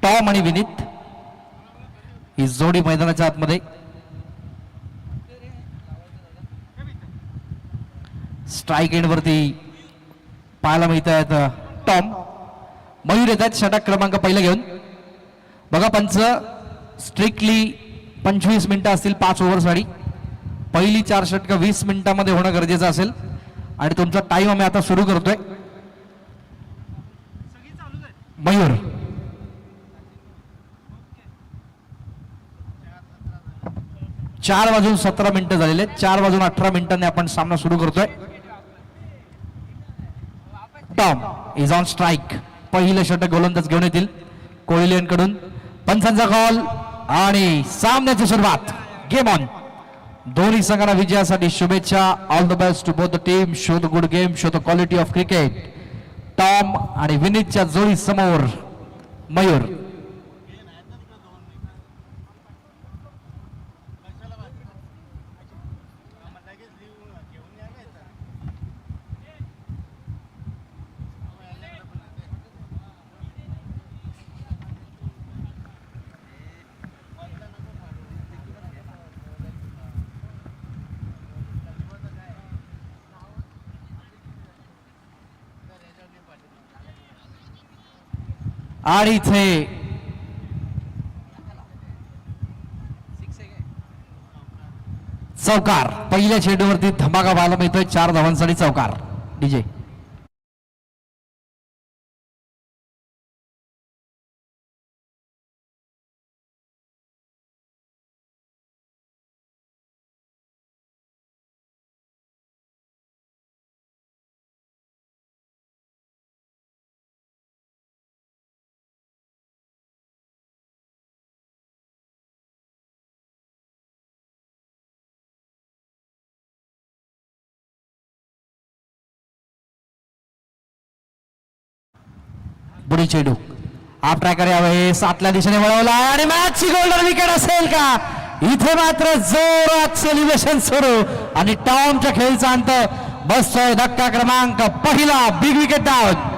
Tom आणि विनीत ही जोडी मैदानाच्या आतमध्ये. स्ट्राईक एंड वरती पाहायला मिळत आहेत टॉम. मयूर येत आहेत षटक क्रमांक पहिला घेऊन. बघा पंच स्ट्रिक्टली 25 मिनिटं असतील 5 ओव्हरसाठी. पहिली 4 षटकं 20 मिनिटांमध्ये होणं गरजेचं असेल आणि तुमचा टाइम आम्ही आता सुरू करतोय. मयूर 4:17 झालेले. 4:18 मिनिटांनी आपण सामना सुरू करतोय. Tom is on strike. पहिलं षटक गोलंदाज घेऊन येतील कोहलीकडून. पंचांचा कॉल आणि सामन्याची सुरुवात. Game on. दोन्ही संघांना विजयासाठी शुभेच्छा. All the best to both the team. Show the good game, show the quality of cricket. Tom आणि विनीतच्या जोडी समोर मयूर. आणि इथे चौकार. पहिल्या चेंडूवरती धमाका पाहायला मिळतोय. 4 धावांसाठी चौकार. डीजे बुडी चेंडू आप ट्राय करावे यावेळेस आतल्या दिशेने वळवला आणि मॅचची गोल्डन विकेट असेल का. इथे मात्र जोरात सेलिब्रेशन सुरू आणि टॉमच्या खेळीचा अंत बसतोय. धक्का क्रमांक पहिला. Big wicket down.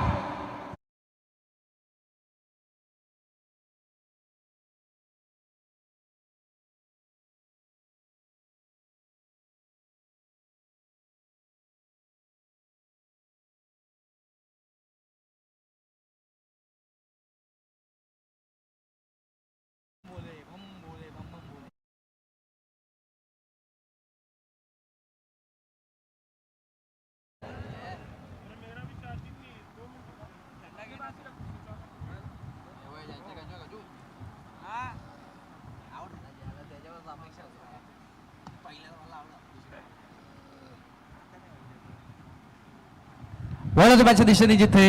वळदबाच्या दिशेने जिथे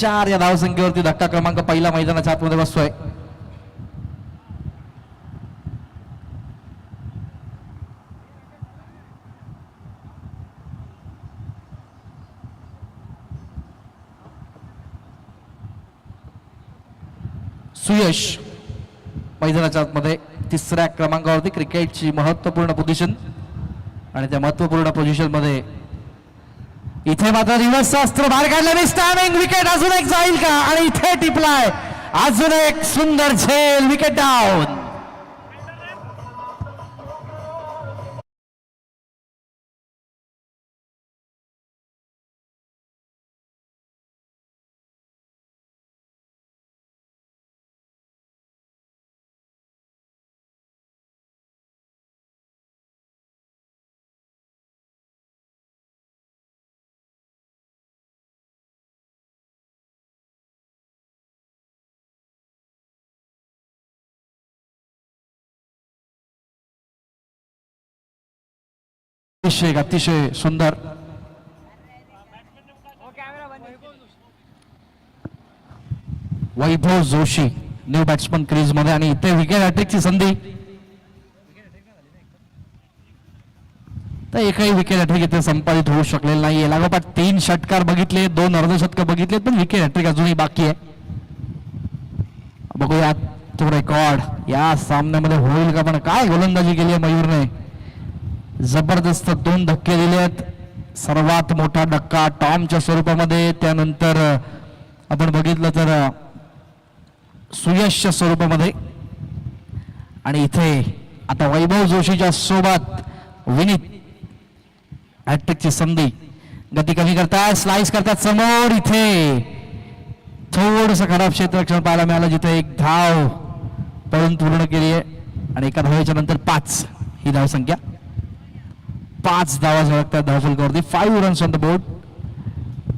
4 या धावसंख्येवरती धक्का क्रमांक पहिला मैदानाच्या आतमध्ये बसतोय. सुयश मैदानाच्या आतमध्ये 3ऱ्या क्रमांकावरती. क्रिकेटची महत्वपूर्ण पोझिशन आणि त्या महत्वपूर्ण पोझिशन मध्ये इथे मात्र रिव्हर्स अस्त्र बाहेर काढल्याने स्टॅमिंग विकेट अजून एक जाईल का आणि इथे टिपलाय. अजून एक सुंदर झेल. Wicket down. अतिशय सुंदर. Vaibhav Joshi new batsman crease मध्ये आणि इथे विकेट हॅट्रिकची संधी. तर एकही विकेट हॅट्रिक इथे संपादित होऊ शकलेलं नाहीये. लागोपाठ 3 षटकार बघितले, 2 अर्धशतक बघितले, पण विकेट हॅट्रिक अजूनही बाकी आहे. बघूया तो रेकॉर्ड या सामन्यामध्ये होईल का. पण काय गोलंदाजी केली आहे मयूरने. जबरदस्त 2 धक्के दिलेत. सर्वात मोठा धक्का टॉमच्या स्वरूपामध्ये. त्यानंतर आपण बघितलं तर सुयशच्या स्वरूपामध्ये. आणि इथे आता वैभव जोशीच्या सोबत विनीत हॅट्रिकची संधी. गती कमी करतात, स्लाइस करतात समोर. इथे थोडस खराब क्षेत्ररक्षण पाहायला मिळालं, जिथे एक धाव पळून पूर्ण केली आहे. आणि एका धावेच्या नंतर 5 ही धावसंख्या. 5 धावा झळकतात धावफलकावरती. 5 रन्स ऑन द बोर्ड.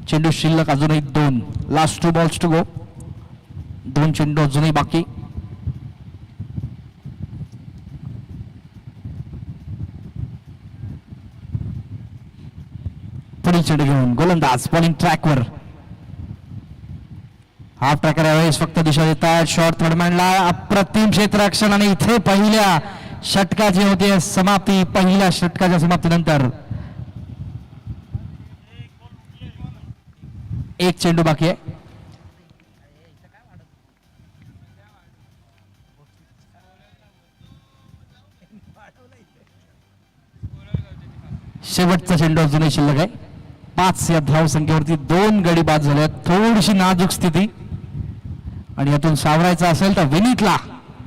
चेंडू शिल्लक अजूनही 2. Last 2 balls to go. 2 चेंडू अजूनही बाकी. पुढील चेंडू घेऊन गोलंदाज बॉलिंग ट्रॅकवर. हाफ ट्रॅकर यावेळेस फक्त दिशा देतात. शॉर्ट थर्डमॅनला अप्रतिम क्षेत्ररक्षण. आणि इथे पहिल्या षटकाची होती समाप्ती. पहिल्या षटकाच्या समाप्तीनंतर एक चेंडू बाकी आहे. शेवटचा चेंडू अजूनही शिल्लक आहे. 5 या धाव संख्येवरती 2 गडी बाद झाल्या. थोडीशी नाजूक स्थिती. आणि यातून सावरायचं असेल तर विनीतला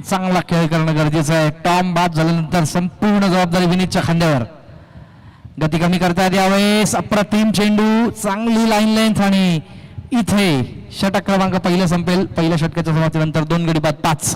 चांगला खेळ करणं गरजेचं आहे. टॉम बाद झाल्यानंतर संपूर्ण जबाबदारी विनीतच्या खांद्यावर. गती कमी करतायत यावेळेस. अप्रतिम चेंडू, चांगली लाईन लेंथ. आणि इथे षटक क्रमांक पहिलं संपेल. पहिल्या षटकाच्या समाप्तीनंतर 2 गडी बाद 5.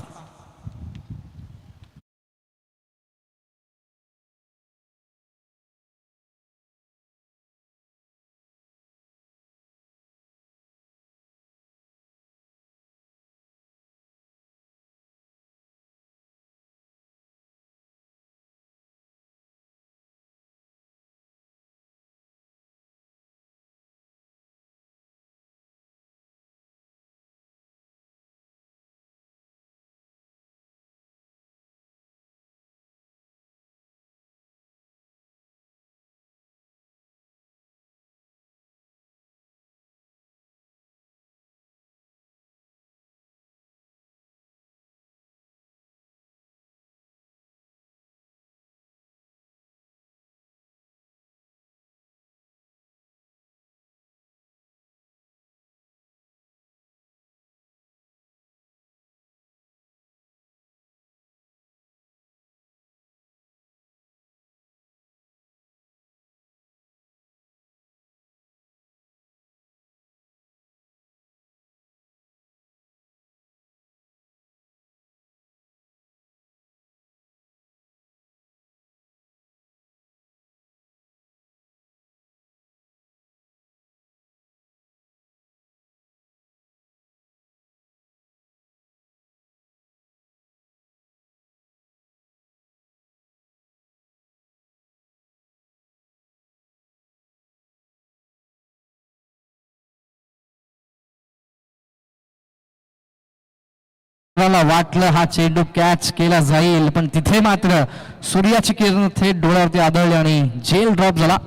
वाटलं हा चेंडू कॅच केला जाईल, पण तिथे मात्र सूर्याची किरण थेट डोळ्यावरती आदळली आणि जेल ड्रॉप झाला.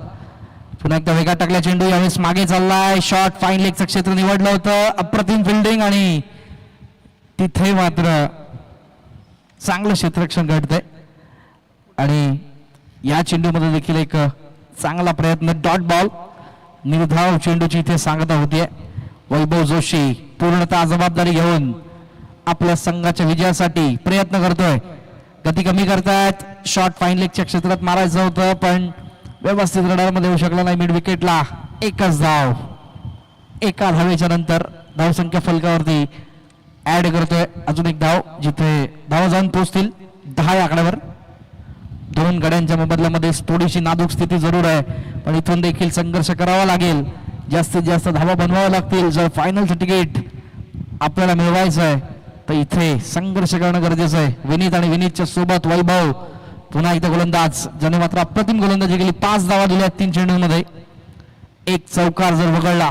पुन्हा एकदा वेगात टाकला चेंडू. यावेळेस मागे चाललाय. शॉर्ट फाईन लेगचं क्षेत्र निवडलं होतं. अप्रतिम फिल्डिंग. आणि तिथे मात्र चांगलं क्षेत्ररक्षण घडतंय. आणि या चेंडूमध्ये देखील एक चांगला प्रयत्न. Dot ball. निर्धाव चेंडूची इथे सांगता होतीये. वैभव जोशी पूर्णतः जबाबदारी घेऊन आपल्या संघाच्या विजयासाठी प्रयत्न करतोय. गती कमी करतायत. शॉर्ट फाईन लेगच्या क्षेत्रात मारायचं होतं, पण व्यवस्थित रडारमध्ये येऊ शकला नाही. मिड विकेटला एकच धाव. एका धावेच्या नंतर धावसंख्या फलकावरती ऍड करतोय अजून एक धाव, जिथे धावा जाऊन पोहोचतील 10 या आकड्यावर. 2 गड्यांच्या मोबदल्यामध्ये थोडीशी नाजूक स्थिती जरूर आहे, पण इथून देखील संघर्ष करावा लागेल. जास्तीत जास्त धावा बनवाव्या लागतील जर फायनलचं तिकीट आपल्याला मिळवायचं आहे. तर इथे संघर्ष करणं गरजेचं आहे. विनीत आणि विनीतच्या सोबत वैभव. पुन्हा एकदा गोलंदाज, ज्याने मात्र अप्रतिम गोलंदाजी केली. 5 धावा दिल्या 3 चेंडूंमध्ये. एक चौकार जर वगळला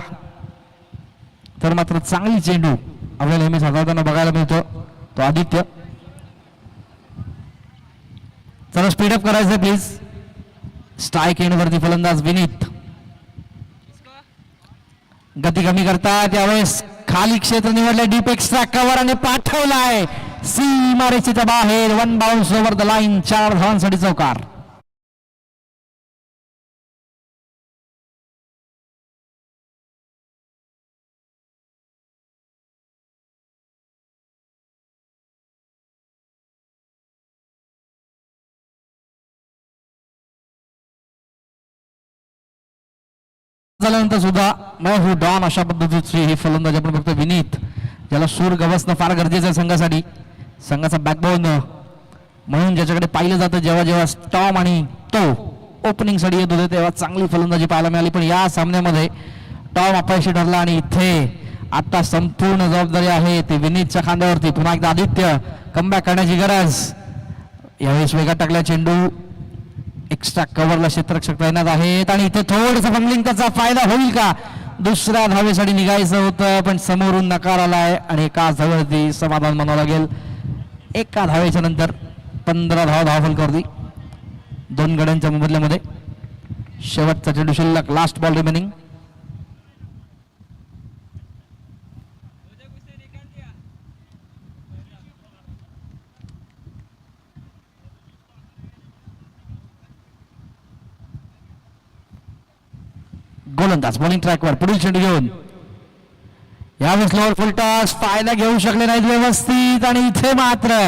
तर मात्र चांगली चेंडू आपल्याला नेहमीच हाताळताना बघायला मिळतो तो आदित्य. चला स्पीडअप करायचं प्लीज. स्ट्राईक एंडवरती फलंदाज विनीत. गती कमी करतात. त्यावेळेस खाली क्षेत्र निवडले. डीप एक्स्ट्रा कव्हर आणि पाठवलाय सीमारेषेच्या बाहेर. 1 बाउन्स ओव्हर द लाईन. 4 धावांसाठी चौकार. झाल्यानंतर सुद्धा मैं हू डॉन अशा पद्धतीची ही फलंदाजी आपण बघतो. विनीत ज्याला सूर गवसणं फार गरजेचं आहे संघासाठी, संघाचा बॅकबोन म्हणून ज्याच्याकडे पाहिलं जातं. जेव्हा जेव्हा स्टॉम आणि तो ओपनिंग साठी येत होते तेव्हा चांगली फलंदाजी पाहायला मिळाली, पण या सामन्यामध्ये टॉम अपयशी ठरला आणि इथे आता संपूर्ण जबाबदारी आहे ती विनीतच्या खांद्यावरती. पुन्हा एकदा आदित्य कमबॅक करण्याची गरज. यावेळेस वेगात टाकला चेंडू, एक्स्ट्रा कव्हरला क्षेत्ररक्षक तैनात आहेत आणि इथे थोडंसं फंबलिंग, त्याचा फायदा होईल का? दुसऱ्या धावेसाठी निघायचं होतं पण समोरून नकार आलाय आणि एका धावेवरती समाधान मानावं लागेल. एका धावेच्या नंतर 15 धाव फलकावरती 2 गड्यांच्या मोबदल्यामध्ये. शेवटचा चेंडू शिल्लक, लास्ट बॉल रिमेनिंग. गोलंदाज बॉलिंग ट्रॅकवर पुढील चेंडू घेऊन यावेळेस लोअर फुल टॉस, फायदा घेऊ शकले नाहीत व्यवस्थित आणि इथे मात्र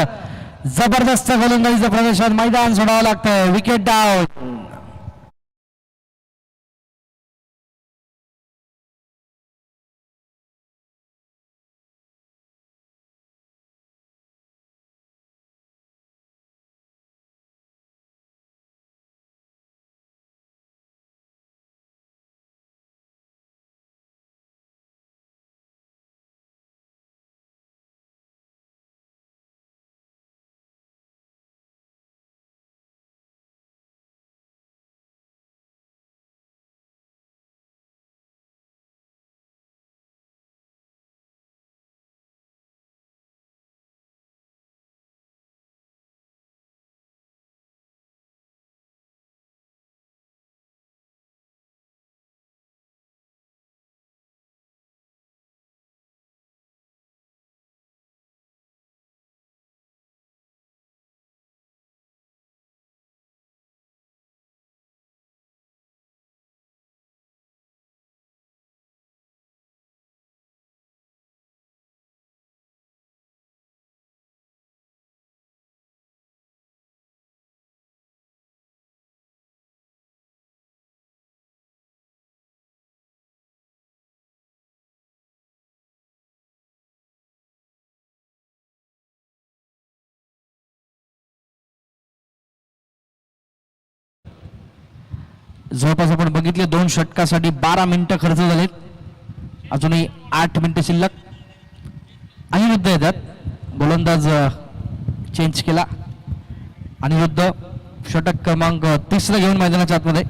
जबरदस्त गोलंदाजीचं प्रदर्शन, मैदान सोडावं लागतं. Wicket down. जवळपास आपण बघितले 2 षटकासाठी 12 मिनिटं खर्च झालेत. अजूनही 8 मिनिटं शिल्लक. अनिरुद्ध येतात, गोलंदाज चेंज केला. अनिरुद्ध षटक क्रमांक 3 घेऊन मैदानाच्या आतमध्ये.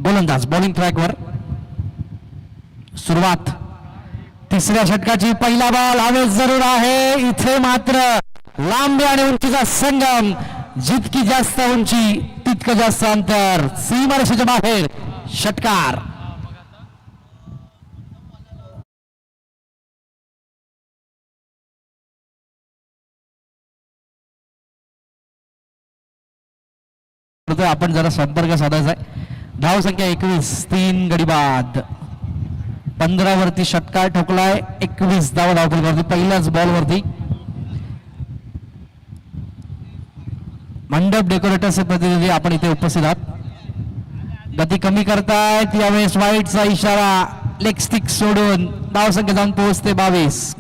गोलंदाज बॉलिंग ट्रॅकवर. सुरुवात 3ऱ्या षटकाची. पहिला बॉल हवेत जरूर आहे. इथे मात्र लांबी आणि उंचीचा संगम. जितकी जास्त उंची तितकं जास्त अंतर. सीमारेषेच्या बाहेर षटकार. आपण जरा संपर्क साधायचा आहे. धाव संख्या 21, 3 गडी बाद. 15 वरती षटकार ठोकलाय. 21 धावा धावफलकावरती पहिल्याच बॉल वरती. मंडप डेकोरेटर्सचे प्रतिनिधी आपण इथे उपस्थित आहात. गती कमी करतायत. यावेळेस वाईटचा इशारा. लेग स्टिक सोडून धाव संख्या जाऊन पोहोचते 22.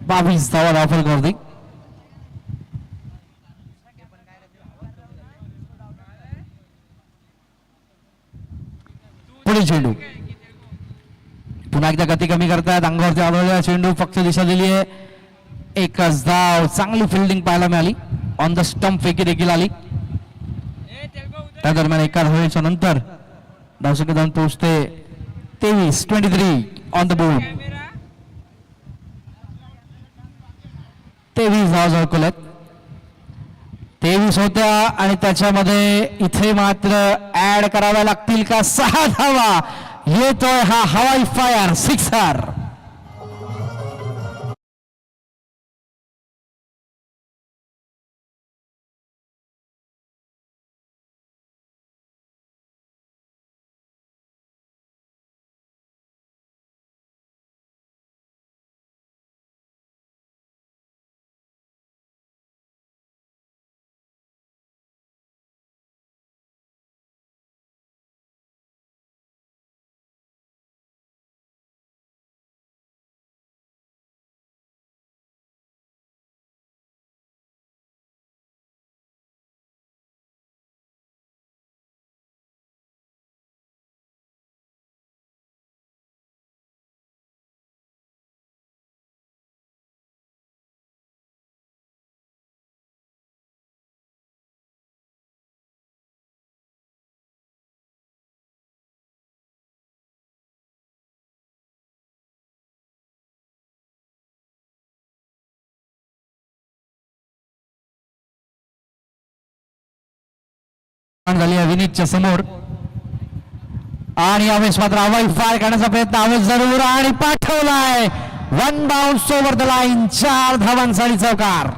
धावा धावफलकावरती. पुढील चेंडू. पुन्हा एकदा गती कमी करतायत. अंगावरती आढळलेला चेंडू फक्त दिशा दिली आहे. एकच धाव. चांगली फिल्डिंग पाहायला मिळाली. ऑन द स्टंप फेकी देखील आली. त्या दरम्यान एका धावेच्या नंतर धावसंख्या जाऊन पोहोचते 23 ऑन द बोर्ड. 23 धावा झळकवल्यात. 23 होत्या आणि त्याच्यामध्ये इथे मात्र ऍड कराव्या लागतील का? 6 धावा. येतोय हा हवाई फायर, सिक्सर. झाली आहे विनीतच्या समोर आणि यावेळेस मात्र अवैध फायर करण्याचा प्रयत्न अवैध जरूर आणि पाठवलाय one bounce over the line 4 धावांसाठी चौकार.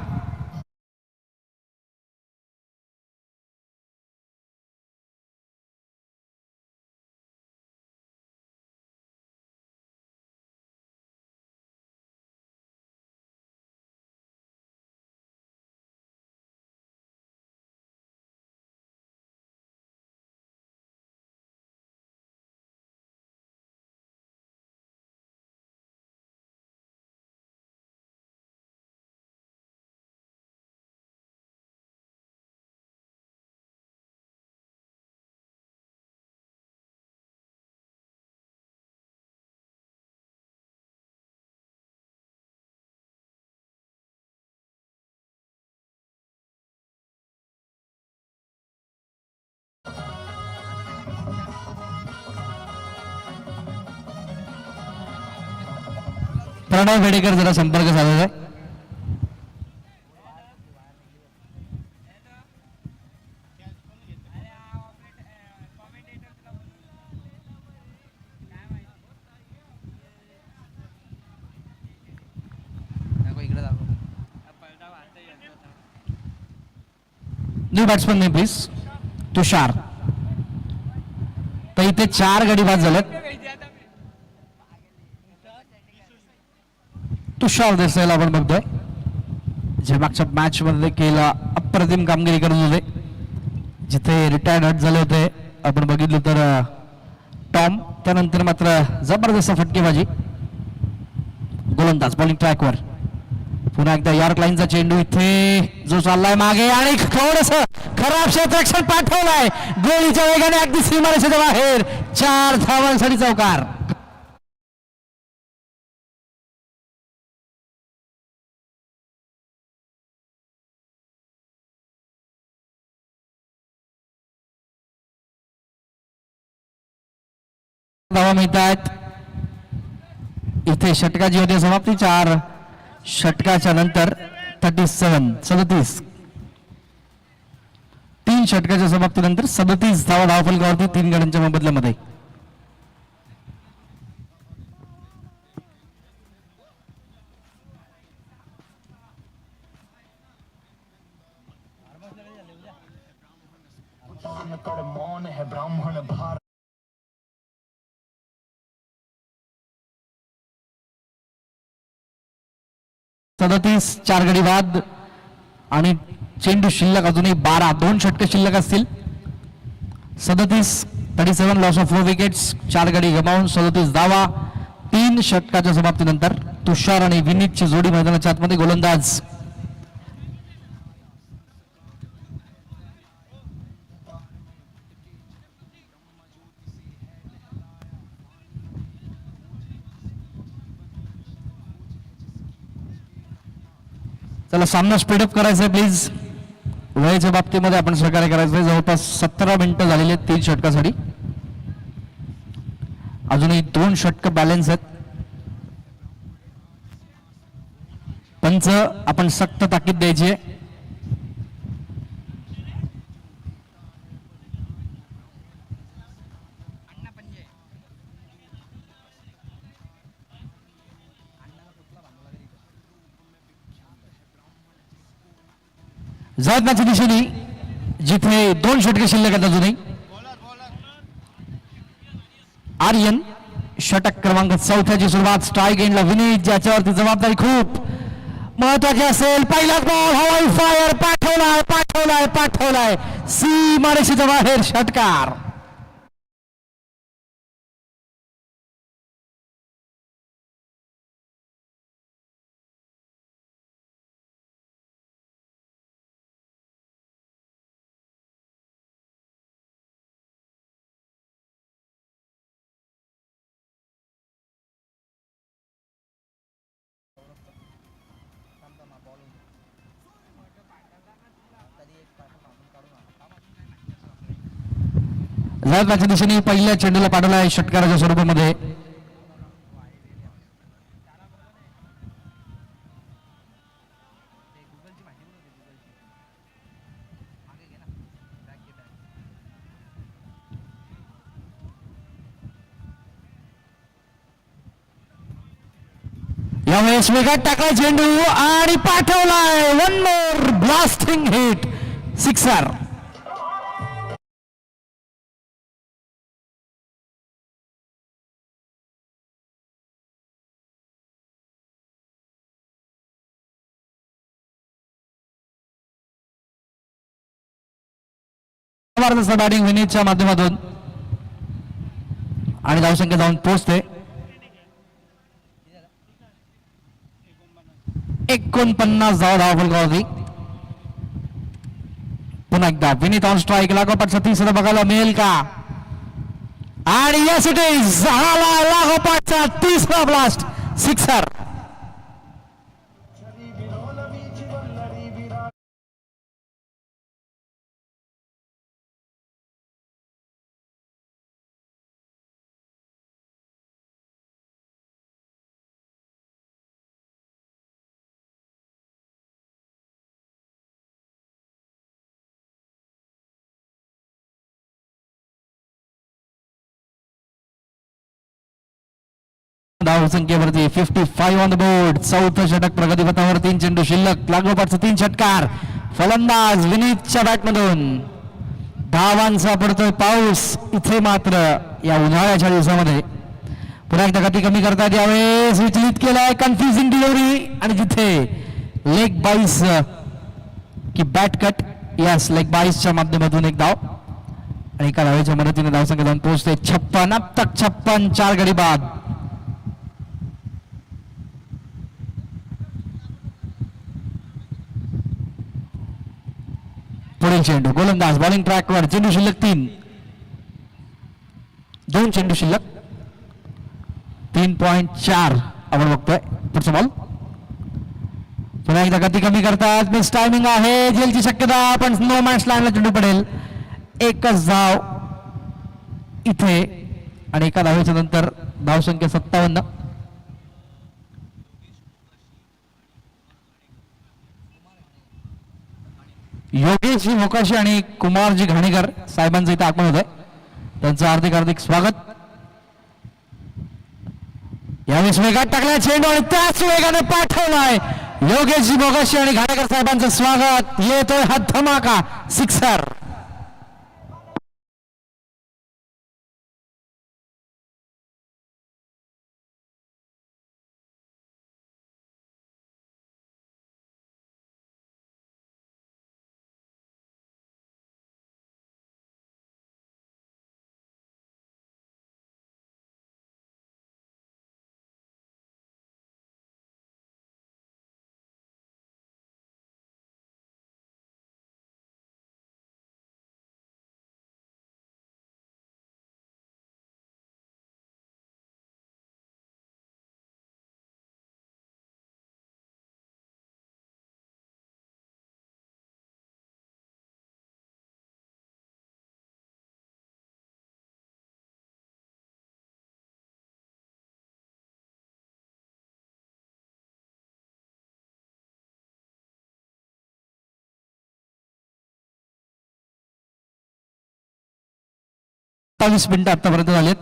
प्रणव भेडेकर जरा संपर्क साधत आहे. न्यू बॅट्समन नेम प्लीज तुषार. तर इथे 4 गडी बाद झालेत. तुषार देसाईला आपण बघतोय जे मागच्या मॅच मध्ये केला अप्रतिम कामगिरी करत होते. जिथे रिटायर्ड झाले होते आपण बघितलं तर टॉम, त्यानंतर मात्र जबरदस्त फटकेबाजी. गोलंदाज बॉलिंग ट्रॅकवर पुन्हा एकदा यॉर्क लाईनचा चेंडू इथे जो चाललाय मागे आणि थोडस खराब क्षेत्ररक्षण पाठवलाय गोळीच्या वेगाने अगदी सीमारेषेच्या बाहेर. 4 धावांसाठी चौकार. धावा मिळत आहेत. इथे षटकाची होती समाप्ती. 4 षटकाच्या नंतर 37 3 षटकाच्या समाप्तीनंतर 37 धावा धावफलकावरती 3 गड्यांच्या मोबदल्यामध्ये. ब्राह्मण भार 37 4 गडी बाद आणि चेंडू शिल्लक अजूनही 12. 2 षटके शिल्लक असतील. 37 लॉस ऑफ 4 विकेट्स. 4 गडी गमावून 37 धावा 3 षटकाच्या समाप्तीनंतर. तुषार आणि विनीतची जोडी मैदानाच्या आतमध्ये. गोलंदाज चला सामना स्पीडअप करायचा आहे प्लीज. वेळेच्या बाबतीमध्ये आपण सहकार्य करायचं आहे. जवळपास 17 मिनिटं झालेली आहेत 3 षटकासाठी. अजूनही 2 षटक बॅलन्स आहेत. पंच आपण सक्त ताकीद द्यायची आहे. जळगावच्या दिशेने जिथे 2 षटके शिल्लक आहेत अजूनही. आर्यन षटक क्रमांक 4ची सुरुवात. स्ट्राईक एंडला विनीत ज्याच्यावरती जबाबदारी खूप महत्वाची असेल. पहिलाच बॉल हवाई फायर पाठवलाय सीमारेषेच्या बाहेर. षटकार. जळगावच्या दिशेने पहिल्या चेंडूला पाठवला आहे षटकाराच्या स्वरूपामध्ये. यावेळेस वेगात टाकलाय चेंडू आणि पाठवलाय. One more blasting hit, sixer. Batting विनीतच्या माध्यमातून आणि धावसंख्या जाऊन पोहोचते 49 धावा फलकावरती. पुन्हा एकदा विनीत ऑन स्ट्राईक. लागोपाठचा तिसरा बघायला मिळेल का? आणि यस इट इज. झाला लागोपाठचा तिसरा ब्लास्ट, सिक्सर. धावसंख्येवरती 55 ऑन द बोर्ड. चौथं षटक प्रगतीपथावर. 3 चेंडू शिल्लक. लागोपाठचे 3 षटकार. फलंदाज विनीतच्या बॅटमधून धावांचा पडतोय पाऊस. इथे मात्र या उन्हाळ्याच्या दिवसामध्ये पुन्हा एकदा गती कमी करतात. यावेळेस विचलित केलाय. कन्फ्युजिंग डिलिव्हरी आणि जिथे लेग बाईस की बॅट कट. यस, लेग बाईसच्या माध्यमातून एक धाव आणि एका धावेच्या मदतीने धावसंख्या जाऊन पोहोचते 56. अब तक 56, 4 गडी बाद. पुढील चेंडू. गोलंदाज बॉलिंग ट्रॅकवर. चेंडू शिल्लक 3. 2 चेंडू शिल्लक. 3.4 आपण बघतोय. पुढचा बॉल. पुन्हा एकदा गती कमी करतात. मिस टायमिंग आहे. जेलची शक्यता, पण नो मॅच लाईनला चेंडू पडेल. एकच धाव इथे आणि एका धावेच्या नंतर धावसंख्या 57. योगेशजी मोकाशी आणि कुमारजी घाणेकर साहेबांचं इथे आगमन होत आहे. त्यांचं हार्दिक हार्दिक स्वागत. यावेळेस वेगात टाकलाय चेंडू आणि त्याच वेगाने पाठवलाय. योगेशजी मोकाशी आणि घाणेकर साहेबांचं स्वागत. येतोय हा धमाका, सिक्सर. मिनिटं आतापर्यंत झालेत.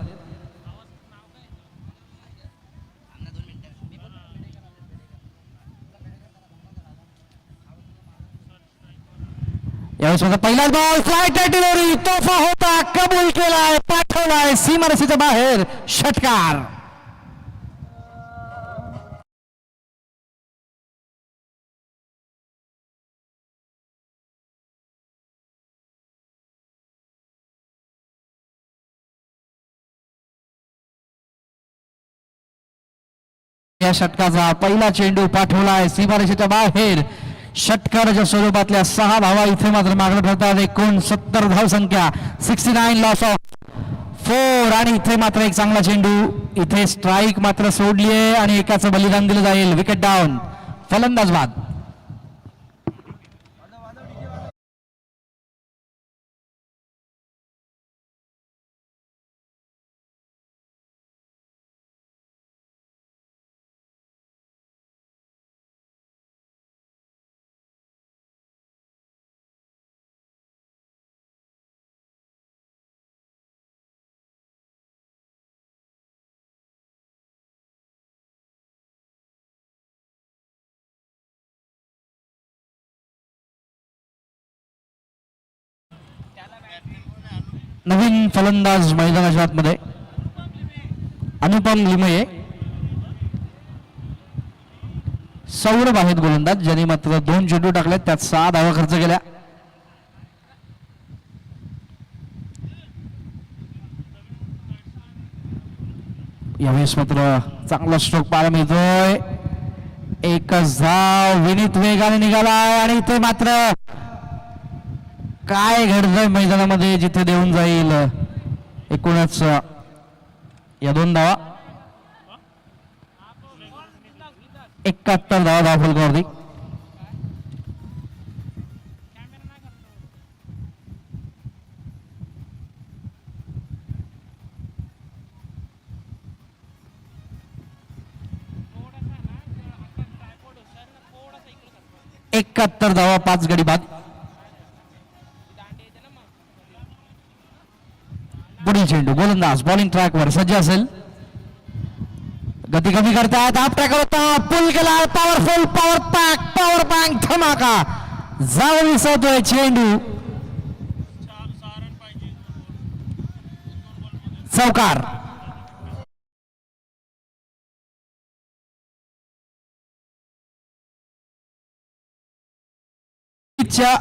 यावेळेस पहिलाच बॉल. Flight delivery. तोफा होता. कबूल केलाय. पाठवलाय सीमारेषेच्या बाहेर. षटकार. या षटकाचा पहिला चेंडू पाठवलाय सीमारेषेच्या बाहेर. षटकाराच्या स्वरूपातल्या 6 धावा इथे मात्र मागणं ठरतात. 69 धावसंख्या. 69 लॉस ऑफ 4. आणि इथे मात्र एक चांगला चेंडू. इथे स्ट्राईक मात्र सोडली आहे आणि एकाचं बलिदान दिलं जाईल. Wicket down. फलंदाज बाद. नवीन फलंदाज मैदानाच्या आतमध्ये अनुपम लिमये. सौरभ आहेत गोलंदाज, ज्यांनी मात्र 2 चेंडू टाकले, त्यात 6 धावा खर्च केल्या. यावेळेस मात्र चांगला स्ट्रोक पाहायला मिळतोय. एकच धाव, विनीत वेगाने निघालाय आणि इथे मात्र काय घडतंय मैदानामध्ये जिथे देऊन जाईल. एकूणच या 2 धावा, 71 धावा दाखल करते. एकाहत्तर धावा, 5 गडी बाद. पुढील चेंडू, गोलंदाज बॉलिंग ट्रॅकवर सज्ज असेल. गती कमी करतात, आप ट्रॅक होता, पुल केला, powerful, power pack, power bank धमाका. जाऊन विसरतोय चेंडू, चौकार.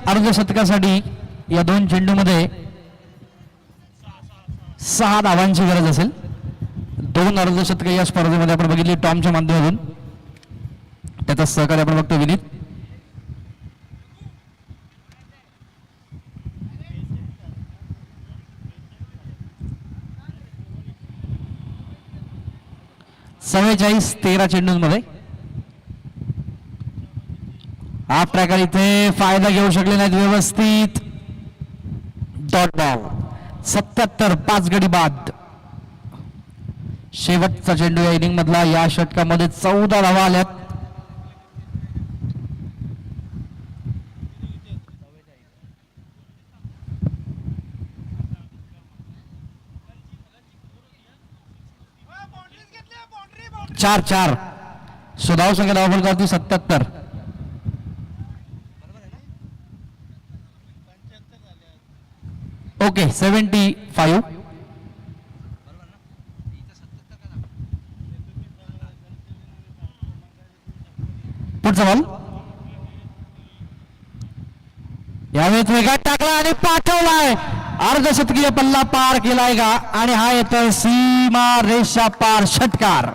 अर्धशतकासाठी या 2 चेंडूमध्ये 6 धावांची गरज असेल. 2 अर्धशतक या स्पर्धेमध्ये आपण बघितली टॉमच्या माध्यमातून. त्याचा सहकार्य आपण बघतो विनीत. चव्वेचाळीस 13 चेंडूंमध्ये. हाफ ट्रॅकर इथे फायदा घेऊ शकले नाहीत व्यवस्थित. Dot ball. 77, 5 गडी बाद. शेवटचा चेंडू या इनिंग मधला. या षटकामध्ये 14 धावा आल्यात. चार चार सुधाव संख्या धावा करती 77. ओके 75. पुढचा बॉल. यावेळेस वेगात टाकला आणि पाठवलाय. अर्धशतकीय पल्ला पार केलाय का, आणि हा येतोय सीमा रेषा पार षटकार.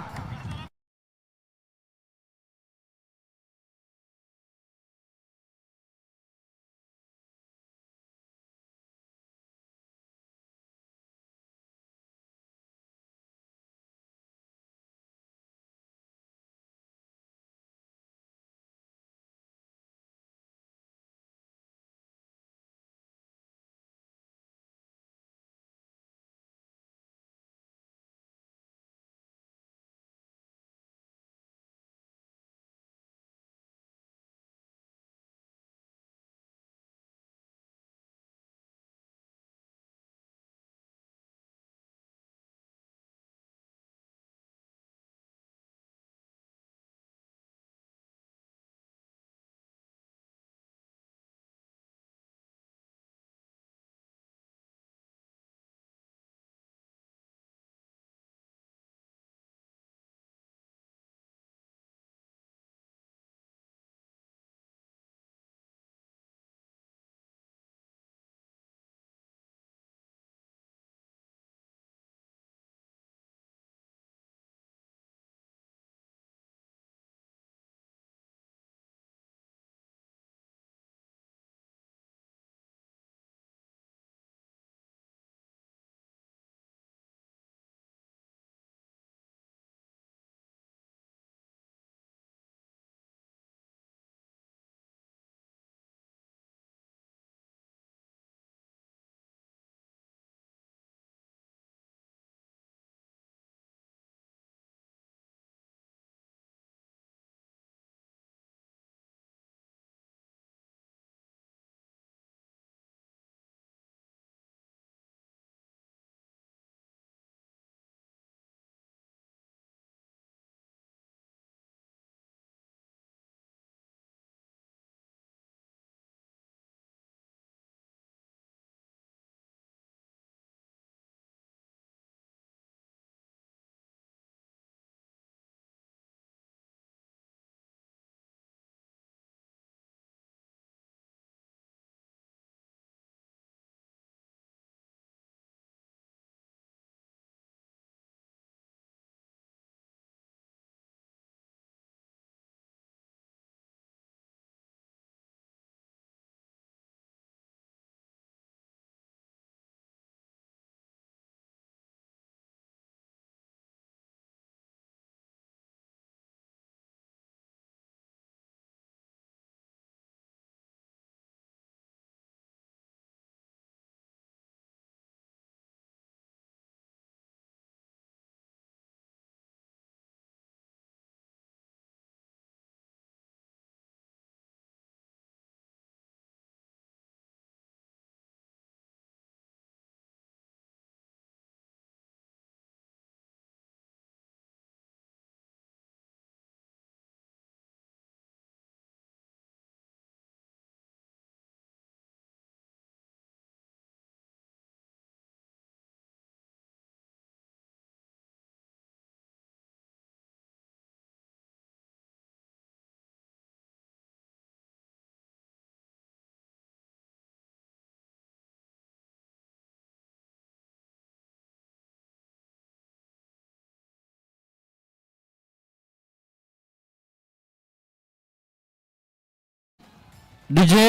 डीजे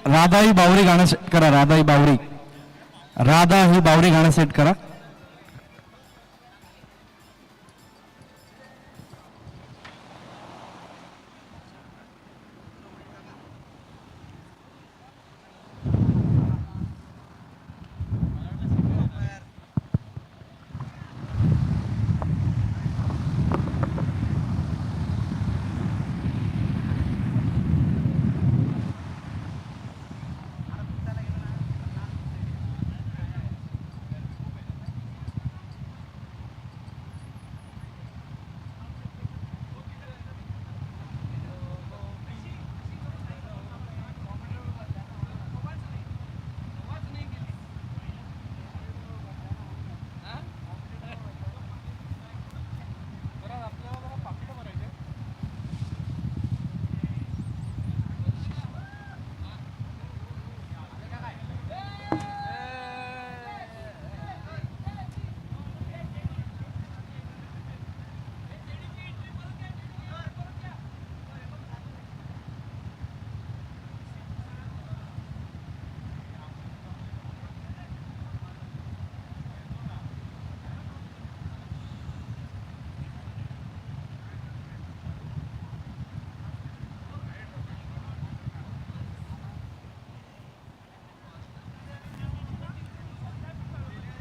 राधा ही बावरी गाणं सेट करा. राधा ही बावरी, राधा ही बावरी गाणं सेट करा.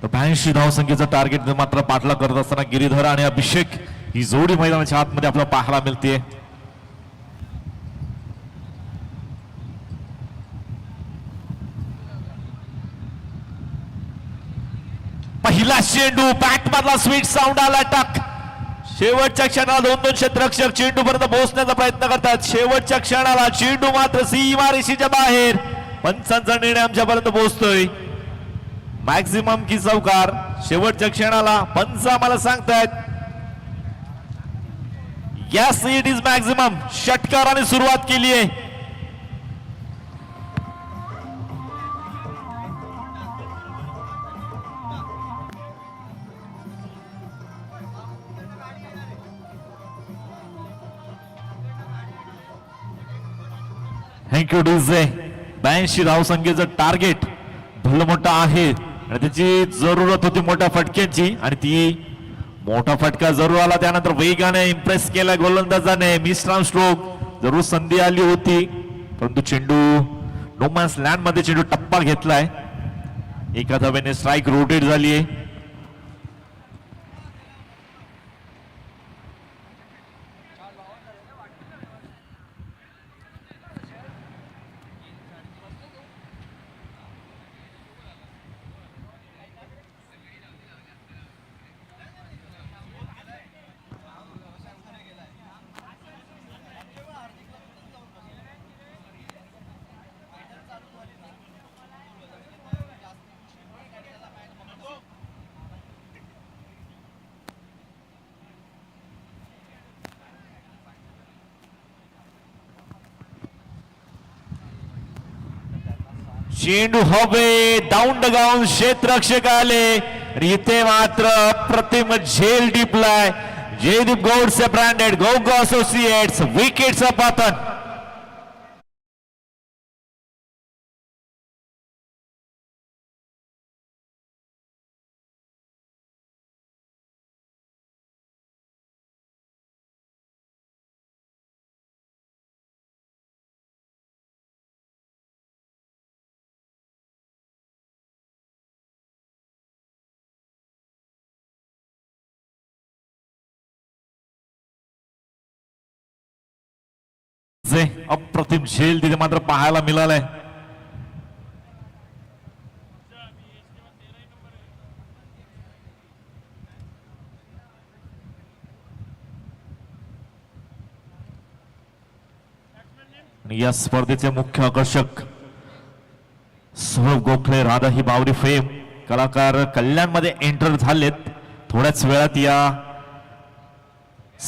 तर 82 धावसंख्येचं टार्गेट मात्र पाठला करत असताना गिरीधर आणि अभिषेक ही जोडी मैदानाच्या आतमध्ये आपल्याला पाहायला मिळते. पहिला चेंडू बॅट मधला स्वीट साऊंड आला, टक. शेवटच्या क्षणाला दोन क्षेत्ररक्षक चेंडू पर्यंत पोहोचण्याचा प्रयत्न करतात. शेवटच्या क्षणाला चेंडू मात्र सीमारेषेच्या बाहेर. पंचांचा निर्णय आमच्यापर्यंत पोहोचतोय. मॅक्झिमम की चौकार. शेवटच्या क्षणाला पंच आम्हाला सांगतायत यस इट इज मॅक्झिमम. षटकाराने सुरुवात केली आहे. Thank you DJ. 82 धावसंख्येचं टार्गेट भलं मोठं आहे आणि त्याची जरूरत होती मोठ्या फटक्यांची आणि ती मोठा फटका जरूर आला. त्यानंतर वेगाने इम्प्रेस केला गोलंदाजाने. मिस्ट्राम स्ट्रोक जरूर संधी आली होती परंतु चेंडू नोमॅन्स लँड मध्ये चेंडू टप्पा घेतलाय. एका धावेने स्ट्राईक रोटेट झाली आहे. चेंडू हवे डाऊन द ग्राउंड. क्षेत्ररक्षक आले आणि इथे मात्र अप्रतिम झेल टिपलाय. जयदीप गौडसे ब्रँडेड गौग असोसिएट्स विकेटचं पतन. अप्रतिम झेल तिथे मात्र पाहायला मिळालाय. या स्पर्धेचे मुख्य आकर्षक सौरभ गोखले, राधा ही बावरी फेम कलाकार कल्याण मध्ये एंटर झालेत. थोड्याच वेळात या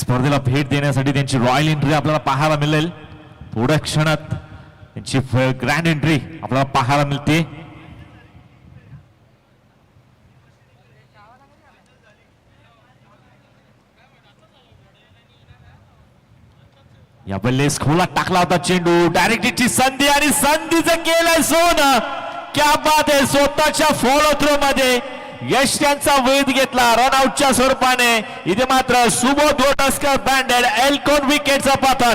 स्पर्धेला भेट देण्यासाठी त्यांची रॉयल एंट्री आपल्याला पाहायला मिळेल. थोड्या क्षणात त्यांची ग्रँड एंट्री आपल्याला पाहायला मिळते. या बल्लेस खोला टाकला होता चेंडू डायरेक्टची संधी आणि संधीचं केलंय सोनं. क्या बात आहे. स्वतःच्या फॉलो थ्रो मध्ये यश त्यांचा वेध घेतला रनआउटच्या स्वरूपाने. इथे मात्र सुबोध वोटस्कर बँडेड एल्कोन विकेटचा पतन.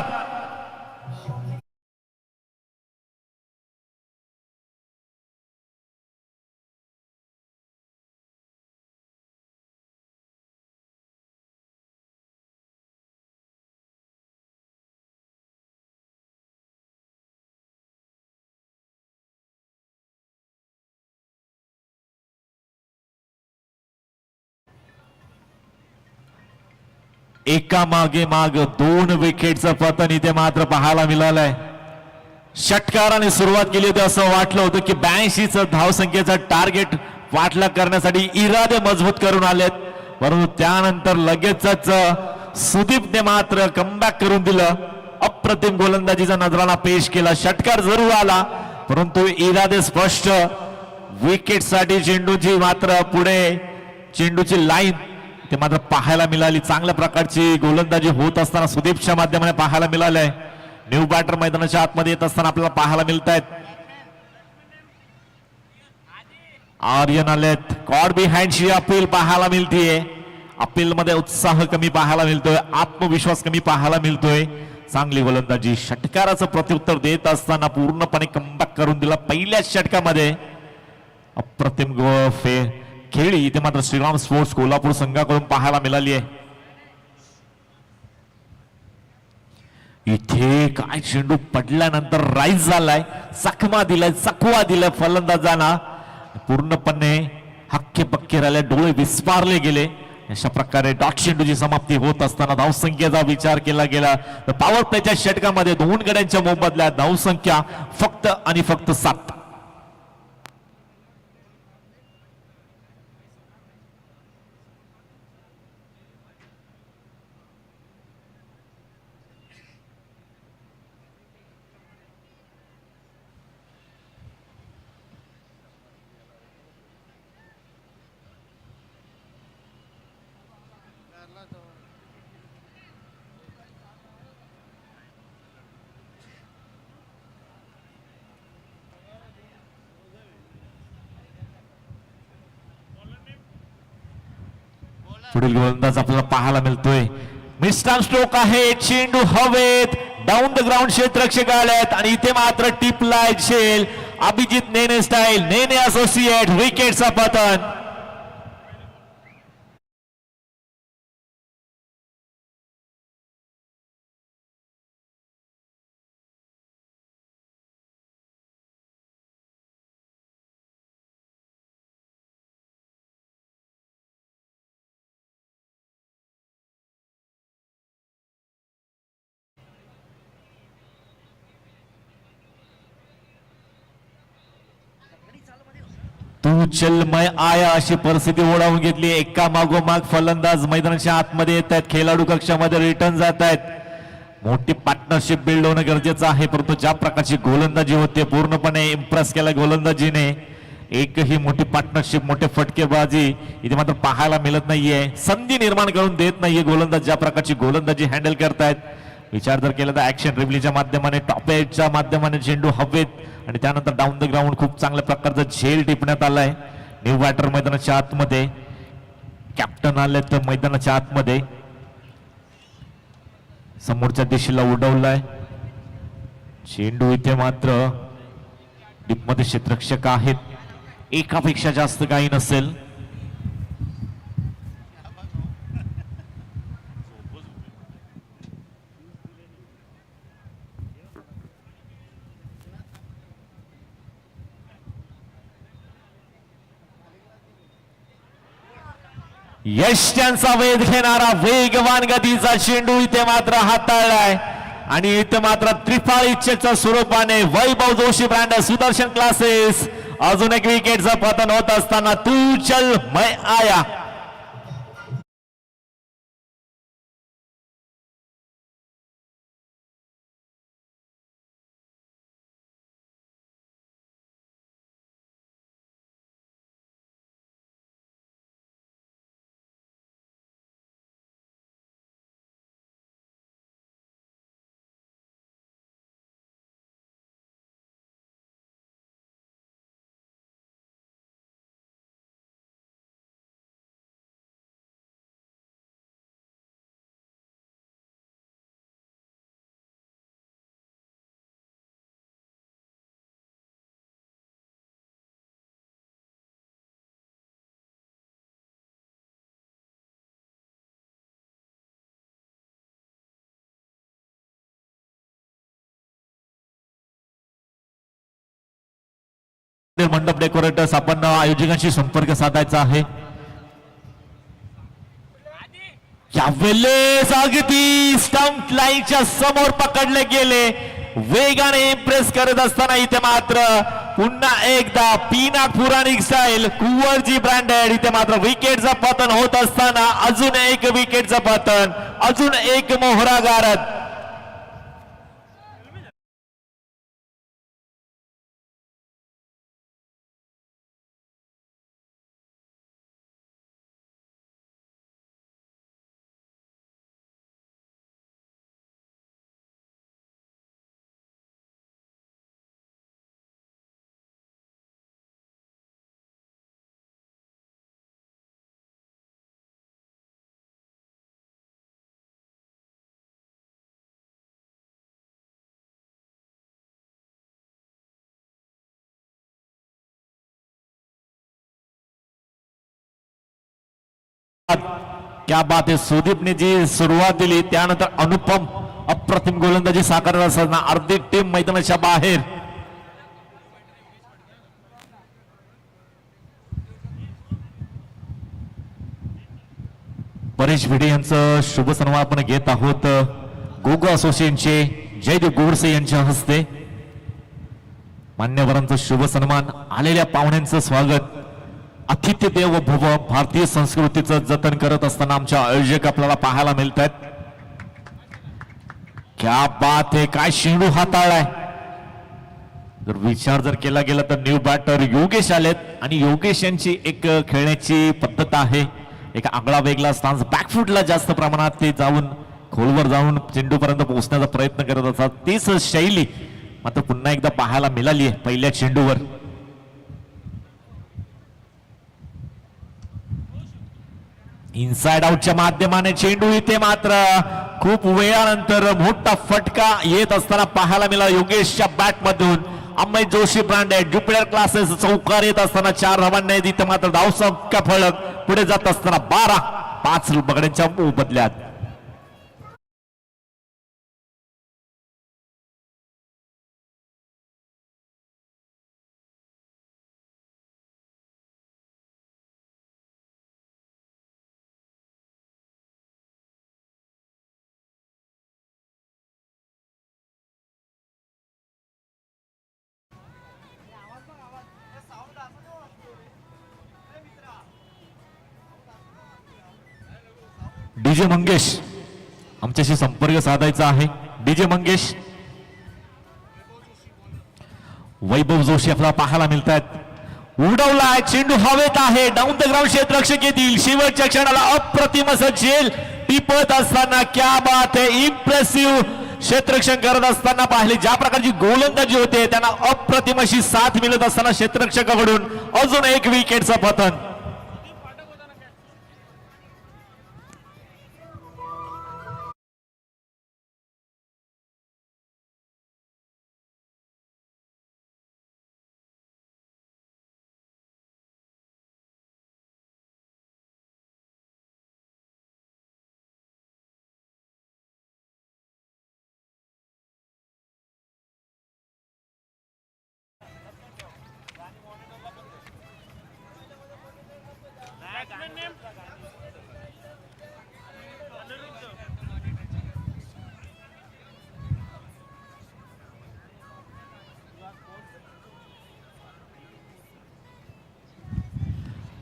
एका मागे माग 2 विकेटचं पतन इथे मात्र पाहायला मिळालंय. षटकाराने सुरुवात केली होती असं वाटलं होतं की 82च धावसंख्येचं टार्गेट पाठलाग करण्यासाठी इरादे मजबूत करून आलेत. परंतु त्यानंतर लगेचच सुदीपने मात्र कमबॅक करून दिलं. अप्रतिम गोलंदाजीचा नजराणा पेश केला. षटकार जरूर आला परंतु इरादे स्पष्ट. विकेटसाठी चेंडूची मात्र पुढे चेंडूची लाईन ते मात्र पाहायला मिळाली. चांगल्या प्रकारची गोलंदाजी होत असताना सुदीपच्या माध्यमाने पाहायला मिळालंय. न्यू बॅटर मैदानाच्या आतमध्ये येत असताना आपल्याला पाहायला मिळत आहेत. आर्यन आलेत. कॉड बिहाइंडची अपील पाहायला मिळतीये. अपील मध्ये उत्साह कमी पाहायला मिळतोय. आत्मविश्वास कमी पाहायला मिळतोय. चांगली गोलंदाजी. षटकाराचं प्रत्युत्तर देत असताना पूर्णपणे कमबॅक करून दिला पहिल्याच षटकामध्ये. अप्रतिम खेळी इथे मात्र श्रीराम स्पोर्ट्स कोल्हापूर संघाकडून पाहायला मिळाली आहे. इथे काय चेंडू पडल्यानंतर राईज झालाय. चकमा दिलाय चकवा दिलाय फलंदाजांना. पूर्णपणे हक्के पक्के राहिले. डोळे विस्पारले गेले. अशा प्रकारे डॉट चेंडूची समाप्ती होत असताना धावसंख्येचा विचार केला गेला तर पॉवर प्लेच्या षटकामध्ये 2 गड्यांच्या मोबदल्यात धावसंख्या फक्त आणि फक्त 7. पुढील गोलंदाज आपल्याला पाहायला मिळतोय. मिस्टर स्ट्रोक आहे. चेंडू हवेत डाऊन द ग्राउंड क्षेत्ररक्षक आलेत आणि इथे मात्र टिपलाय झेल. अभिजित नेने स्टाईल नेने असोसिएट विकेटचा पतन. तू चल मैं आया अशी परिस्थिती ओढावून घेतली. एका मागोमाग फलंदाज मैदानाच्या आतमध्ये येत आहेत. खेळाडू कक्षामध्ये रिटर्न जात आहेत. मोठी पार्टनरशिप बिल्ड होणं गरजेचं आहे. परंतु ज्या प्रकारची गोलंदाजी होते पूर्णपणे इम्प्रेस केला गोलंदाजीने. एकही मोठी पार्टनरशिप मोठे फटकेबाजी इथे मात्र पाहायला मिळत नाहीये. संधी निर्माण करून देत नाहीये गोलंदाज. ज्या प्रकारची गोलंदाजी हँडल करतायत. विचार जर केला तर ऍक्शन रिव्हलीच्या माध्यमाने टॉप एजच्या माध्यमाने चेंडू हवेत आणि त्यानंतर डाऊन द ग्राउंड खूप चांगल्या प्रकारचा झेल टिपण्यात आलाय. न्यू बॅटर मैदानाच्या आतमध्ये. कॅप्टन आले तर मैदानाच्या आतमध्ये समोरच्या दिशेला उडवलाय चेंडू. इथे मात्र डीपमध्ये क्षेत्ररक्षक आहेत. एकापेक्षा जास्त काही नसेल. यश त्यांचा वेध घेणारा वेगवान गतीचा चेंडू इथे मात्र हाताळलाय आणि इथे मात्र त्रिफाळीच्या स्वरूपाने वैभव जोशी ब्रँड सुदर्शन क्लासेस अजून एक विकेटचं पतन होत असताना तू चल मैं आया. मंडप डेकोरेटर्स आपण आयोजकांशी संपर्क साधायचा आहे. यावेळेस अगदी स्टंप लाईनच्या समोर पकडले गेले, वेगाने इम्प्रेस करत असताना इथे मात्र पुन्हा एकदा पीनाक पुराणिक स्टाईल कुंवरजी ब्रँडेड इथे मात्र विकेटचं पतन होत असताना अजून एक विकेटचं पतन, अजून एक मोहरा गारद. क्या बात आहे. सुदीपने जी सुरुवात दिली त्यानंतर अनुपम अप्रतिम गोलंदाजी साकारत असताना अर्धी टीम मैदानाच्या बाहेर. परेश भिडे यांचं शुभ सन्मान आपण घेत आहोत. गोगो असोसिएशनचे जयदेव गोरसे यांच्या हस्ते मान्यवरांचं शुभ सन्मान, आलेल्या पाहुण्यांचं स्वागत. अतिथ्य देव भव, भारतीय संस्कृतीचं जतन करत असताना आमच्या आयोजक आपल्याला पाहायला मिळत आहेत. क्या बात आहे, काय शेंडू हाताळलाय. जर विचार जर केला गेला तर न्यू बॅटर योगेश आलेत आणि योगेश यांची एक खेळण्याची पद्धत आहे, एक आगळा वेगळा स्टान्स, बॅकफुटला जास्त प्रमाणात ते जाऊन खोलवर जाऊन चेंडू पर्यंत पोहोचण्याचा प्रयत्न करत असतात. तीच शैली मात्र पुन्हा एकदा पाहायला मिळाली आहे पहिल्या चेंडूवर. इनसाइड आउटच्या माध्यमाने चेंडू इथे मात्र खूप वेळानंतर मोठा फटका येत असताना पाहायला मिळाला योगेशच्या बॅट मधून. Amay Joshi branded Jupiter classes चौकार येत असताना 4 धावांना इथे मात्र धावसंख्या फलक पुढे जात असताना 12-5 बगड्यांच्या बदल्यात. डीजे मंगेश आमच्याशी संपर्क साधायचा आहे. डीजे मंगेश, वैभव जोशी आपल्याला पाहायला मिळत आहेत. उडवलाय चेंडू हवेत आहे, डाऊन द ग्राउंड क्षेत्ररक्षक येतील. शेवटच्या क्षणाला अप्रतिम असं झेल टिपत असताना क्या बात आहे, इम्प्रेसिव्ह क्षेत्ररक्षण करत असताना पाहिले ज्या प्रकारची गोलंदाजी होते त्यांना अप्रतिम अशी साथ मिळत असताना क्षेत्ररक्षकाकडून अजून एक विकेटचं पतन.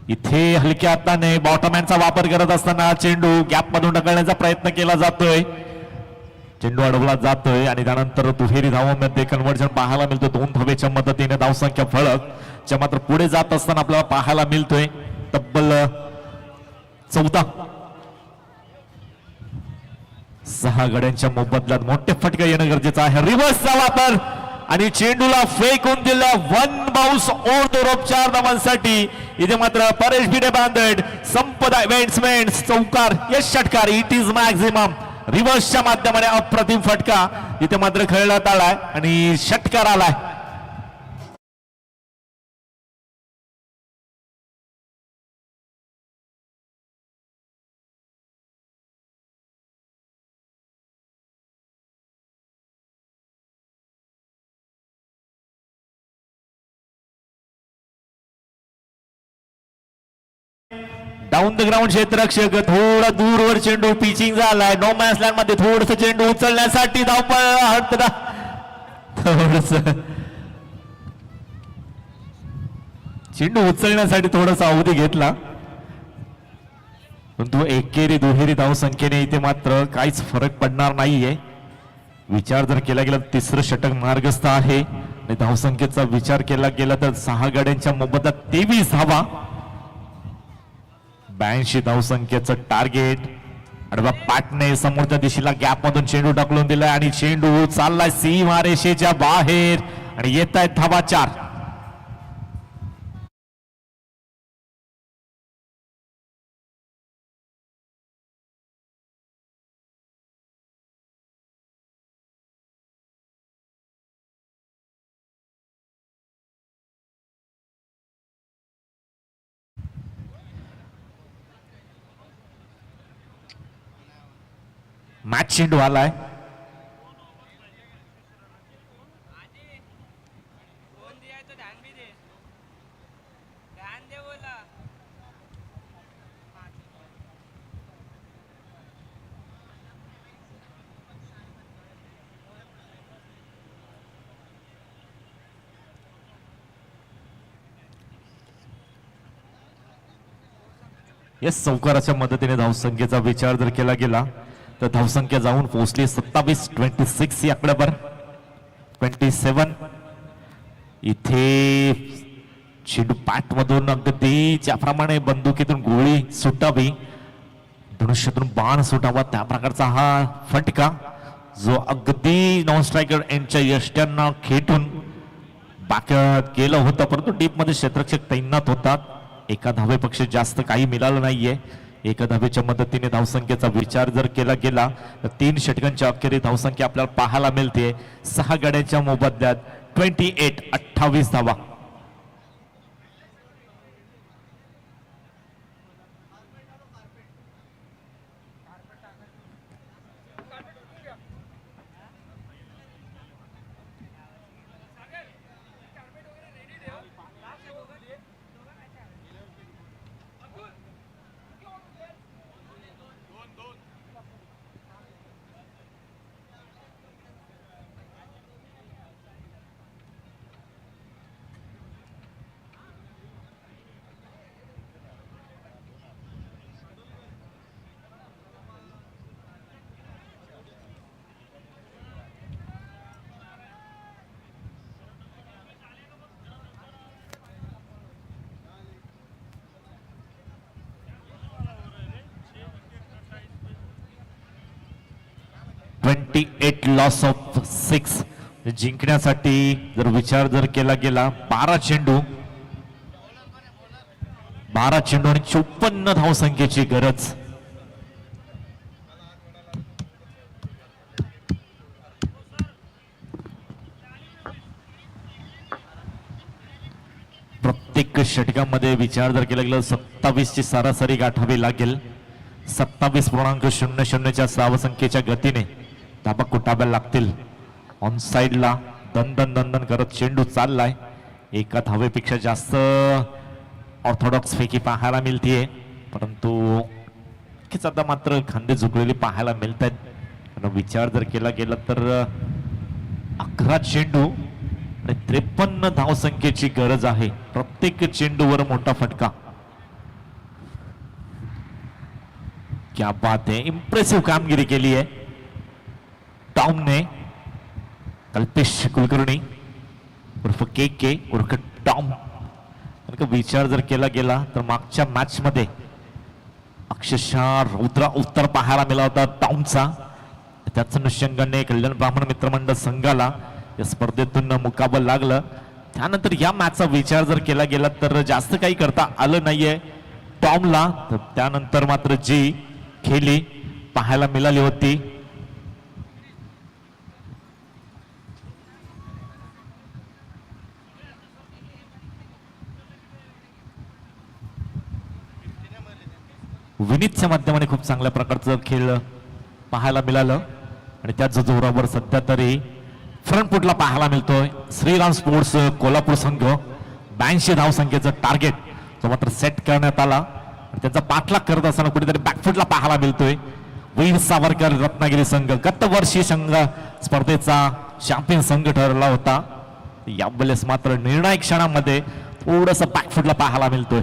इथे हलक्या हाताने बॉटमॅनचा वापर करत असताना चेंडू गॅप मधून ढकलण्याचा प्रयत्न केला जातोय. चेंडू अडवला जातोय आणि त्यानंतर दुहेरी धावांमध्ये कन्व्हर्जन पाहायला मिळतं. 2 धावेच्या मदतीने धावसंख्या फलक च्या मात्र पुढे जात असताना आपल्याला पाहायला मिळतोय. तब्बल 6 गड्यांच्या मोबदल्यात मोठे फटके येणं गरजेचं आहे. रिव्हर्सचा वापर आणि चेंडूला फेकून दिला. 1 बाउन्स ओव्हर द रोप 4 धावांसाठी. इथे मात्र परेश भिडे ब्रँडेड संपदा इव्हेंट्समेंट चौकार यश षटकार. इट इज मॅक्झिमम रिव्हर्सच्या माध्यमाने अप्रतिम फटका इथे मात्र खेळण्यात आलाय आणि षटकार आलाय. डाऊन द ग्राउंड क्षेत्ररक्षक थोडा दूरवर चेंडू पिचिंग झालाय. नो मॅच लँड मध्ये थोडस चेंडू उचलण्यासाठी धावपळ थोडस चेंडू उचलण्यासाठी थोडासा अवधी घेतला, परंतु एकेरी दुहेरी धावसंख्येने इथे मात्र काहीच फरक पडणार नाहीये. विचार जर केला गेला तिसरं षटक मार्गस्थ आहे आणि धावसंख्येचा विचार केला गेला तर 6 गाड्यांच्या मोबदल्यात 23 धावा. 82 धावसंख्येचं टार्गेट. अडवा पाटने समोरच्या दिशेला गॅप मधून चेंडू टाकून दिलाय आणि चेंडू चाललाय सीमारेषेच्या बाहेर आणि येत आहेत धावा 4. मॅच चेंडू आलाय. या चौकाराच्या मदतीने धावसंख्येचा विचार जर केला गेला तर धावसंख्या जाऊन पोहोचली 27-26 या आकड्यावर. 27 इथे चेंडू पॅट मधून अगदी ज्याप्रमाणे बंदुकीतून गोळी सुटावी, धनुष्यातून बाण सुटावा त्या प्रकारचा हा फटका जो अगदी नॉन स्ट्रायकर यांच्या यष्ट्यांना खेटून बाक्या गेलं होतं, परंतु डीप मध्ये क्षेत्ररक्षक तैनात होतात. एका धावेपेक्षा जास्त काही मिळालं नाहीये. एका धावेच्या मदतीने धावसंख्येचा विचार जर केला गेला तर 3 षटकांच्या अखेरी धावसंख्या आपल्याला पाहायला मिळते. 6 गाड्यांच्या मोबदल्यात 28 धावा. लॉस ऑफ 6 जिंकण्यासाठी जर विचार जर केला गेला 12 चेंडू आणि 54 धावसंख्येची गरज. प्रत्येक षटकामध्ये विचार जर केला गेला 27 ची सरासरी गाठावी लागेल. 27.00 धावसंख्येच्या गतीने धाबा कुटाव्या लागतील. ऑन साइडला दंदन करत चेंडू चाललाय. एका धावेपेक्षा जास्त ऑर्थोडॉक्स पैकी पाहायला मिळतीये, परंतु आता मात्र खांदे झुकलेली पाहायला मिळत आहेत. विचार जर केला गेला तर 11 चेंडू आणि 53 धावसंख्येची गरज आहे. प्रत्येक चेंडूवर मोठा फटका. क्या बात है, इम्प्रेसिव्ह कामगिरी केली आहे टॉमने. कल्पेश कुलकर्णी उर्फ के उर्फ टॉम. विचार जर केला गेला तर मागच्या मॅच मध्ये अक्षरशः रौद्र उत्तर पाहायला मिळाला होता टॉमचा. त्याच अनुषंगाने कल्याण ब्राह्मण मित्रमंडळ संघाला या स्पर्धेतून मुकाबल लागलं. त्यानंतर या मॅचचा विचार जर केला गेला तर जास्त काही करता आलं नाहीये टॉमला. तर त्यानंतर मात्र जी खेळी पाहायला मिळाली होती विनीतच्या माध्यमाने खूप चांगल्या प्रकारचं खेळ पाहायला मिळालं आणि त्याच जोरावर सध्या तरी फ्रंट फुटला पाहायला मिळतोय श्रीराम स्पोर्ट्स कोल्हापूर संघ. 82 धावसंख्येचं टार्गेट जो मात्र सेट करण्यात आला त्यांचा पाठलाग करत असताना कुठेतरी बॅकफुटला पाहायला मिळतोय. वीर सावरकर रत्नागिरी संघ गत वर्षी संघ स्पर्धेचा चॅम्पियन संघ ठरला होता. यावेळेस मात्र निर्णायक क्षणामध्ये थोडस बॅकफुटला पाहायला मिळतोय.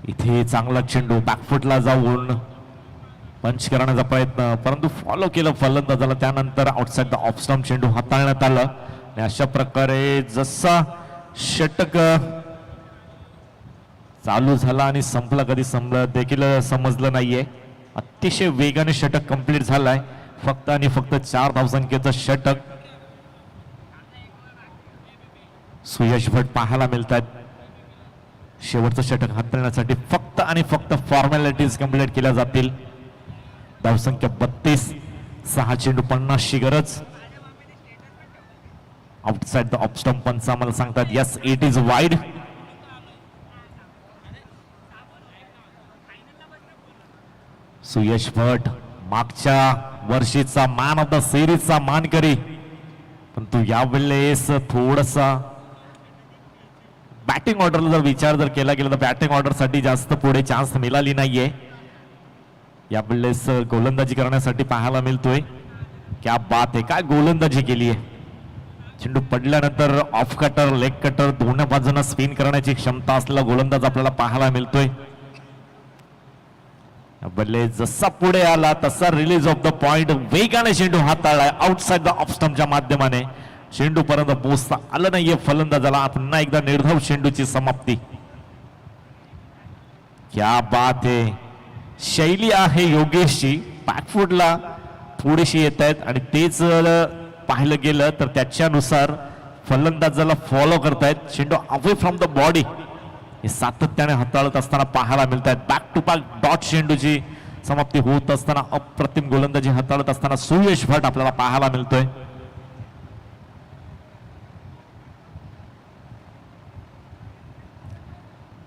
इथे चांगला चेंडू बॅकफुटला जाऊन पंच करण्याचा प्रयत्न, परंतु फॉलो केलं फलंदाजाला. त्यानंतर आउटसाइड द ऑफ स्टंप चेंडू हाताळण्यात आलं आणि अशा प्रकारे जसा षटक चालू झाला आणि संपला कधी संपलं देखील समजलं नाहीये. अतिशय वेगाने षटक कंप्लीट झालाय. फक्त आणि फक्त 4 धावसंख्येचं षटक सुयश भट पाहायला मिळत आहेत. शेवटचं षटक हाताळण्यासाठी फक्त आणि फक्त फॉर्मॅलिटीज कंप्लीट केल्या जातील. धावसंख्या 32, 6 चेंडू 50 ची गरज. आउटसाइड द ऑफ स्टंप पंच आम्हाला सांगतात yes it is wide. Suyash Bhat मागच्या वर्षीचा मॅन ऑफ द सिरीजचा मानकरी, परंतु यावेळेस थोडासा बॅटिंग ऑर्डरला जर विचार जर केला गेला तर बॅटिंग ऑर्डर साठी जास्त पुढे चान्स मिळाली नाहीये. यावेळेस गोलंदाजी करण्यासाठी पाहायला मिळतोय. क्या बात आहे, काय गोलंदाजी केली आहे. चेंडू पडल्यानंतर ऑफ कटर लेग कटर दोन्ही बाजूंना स्पिन करण्याची क्षमता असलेला गोलंदाज आपल्याला पाहायला मिळतोय. बल्ले जसा पुढे आला तसा रिलीज ऑफ द पॉइंट वेगाने चेंडू हाताळलाय. आउटसाइड द ऑफ स्टंपच्या माध्यमाने चेंडू पर्यंत पोहोचता आलं नाहीये फलंदाजाला. पुन्हा एकदा निर्धाव चेंडूची समाप्ती. क्या बात आहे, शैली आहे योगेशची. बॅकफुटला थोडीशी येत आहेत आणि तेच पाहिलं गेलं तर त्याच्यानुसार फलंदाजाला फॉलो करतायत. चेंडू अवे फ्रॉम द बॉडी हे सातत्याने हाताळत असताना पाहायला मिळत आहेत. बॅक टू बॅक डॉट चेंडूची समाप्ती होत असताना अप्रतिम गोलंदाजी हाताळत असताना सुयश भट आपल्याला पाहायला मिळतोय.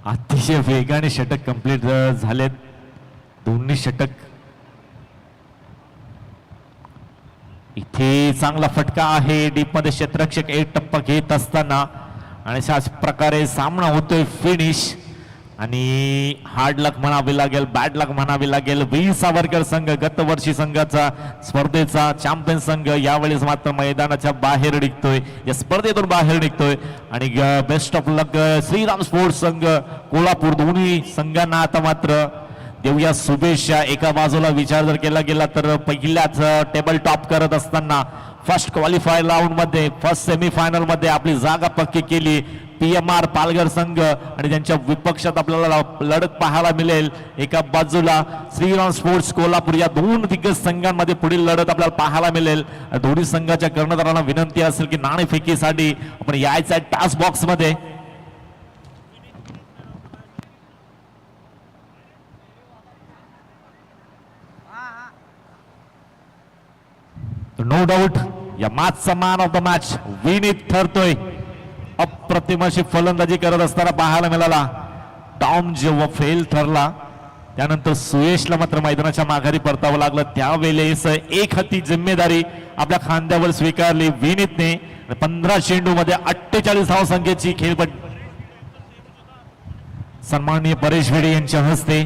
अतिशय वेगाने षटक कंप्लीट झालेत. दोन्ही षटक. इथे चांगला फटका आहे डीप मध्ये. क्षेत्ररक्षक एक टप्पा घेत असताना आणि अशाच प्रकारे सामना होतोय फिनिश. आणि हार्ड लक म्हणावी लागेल, बॅड लक म्हणावी लागेल. वीर सावरकर संघ गत वर्षी संघाचा स्पर्धेचा चॅम्पियन संघ यावेळेस मात्र मैदानाच्या बाहेर निघतोय, या स्पर्धेतून बाहेर निघतोय. आणि best of luck Shriram sports संघ कोल्हापूर. दोन्ही संघांना आता मात्र देऊया शुभेच्छा. एका बाजूला विचार जर केला गेला तर पहिल्याच टेबल टॉप करत असताना फर्स्ट क्वालिफायर राऊंड मध्ये फर्स्ट सेमीफायनल मध्ये आपली जागा पक्की केली PMR पालघर संघ. आणि त्यांच्या विपक्षात आपल्याला लढत पाहायला मिळेल. एका बाजूला श्रीराम स्पोर्ट्स कोल्हापूर. या दोन दिग्गज संघांमध्ये पुढील लढत आपल्याला पाहायला मिळेल. दोन्ही संघाच्या कर्णधारांना विनंती असेल की नाणेफेकीसाठी आपण यायचं आहे टास्क बॉक्स मध्ये. नो डाऊट या मॅचचा man of the match Vineet ठरतोय. अप्रतिम अशी फलंदाजी करत असताना पाहायला मिळाला. टॉम जेव्हा फेल ठरला त्यानंतर सुयशला मात्र मैदानाच्या माघारी परतावं लागलं. त्यावेळेस एक हाती जिम्मेदारी आपल्या खांद्यावर स्वीकारली विनीतने. 15 चेंडू मध्ये 48 धावसंख्येची खेळपट्टी सन्माननीय परेश भिडे यांच्या हस्ते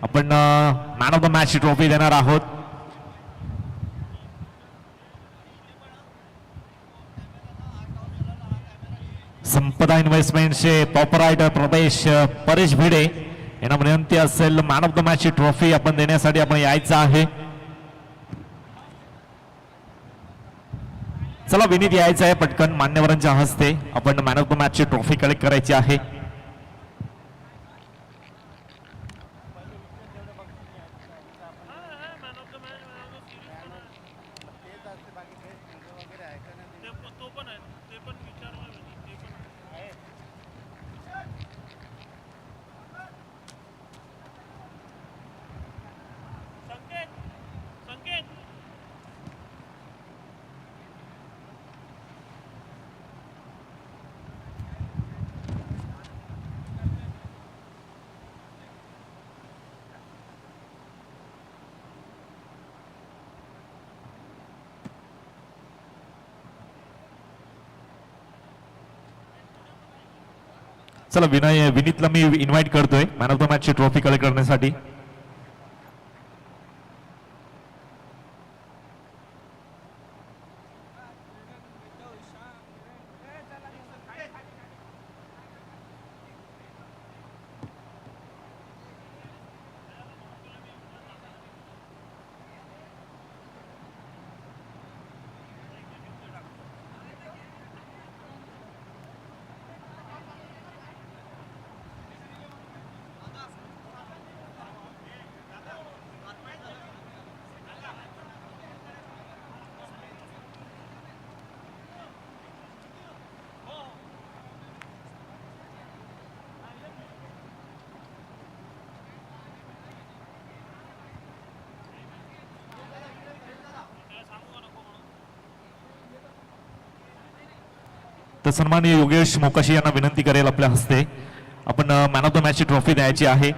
आपण man of the match trophy देणार आहोत. संपदा इन्व्हेस्टमेंटचे पॉपरायटर प्रदेश परेश भिडे यांना विनंती असेल मॅन ऑफ द मॅच ची ट्रॉफी आपण देण्यासाठी आपण यायचं आहे. चला विनीत यायचं आहे पटकन. मान्यवरांच्या हस्ते आपण मॅन ऑफ द मॅच ची ट्रॉफी कलेक्ट करायची आहे. चला विनीतला मी इन्व्हाइट करतोय मॅन ऑफ द मॅच ची ट्रॉफी कलेक्ट करण्यासाठी. तर सन्माननीय योगेश मोकाशी यांना विनंती करेल आपल्या हस्ते आपण मॅन ऑफ द मॅच ची ट्रॉफी द्यायची आहे.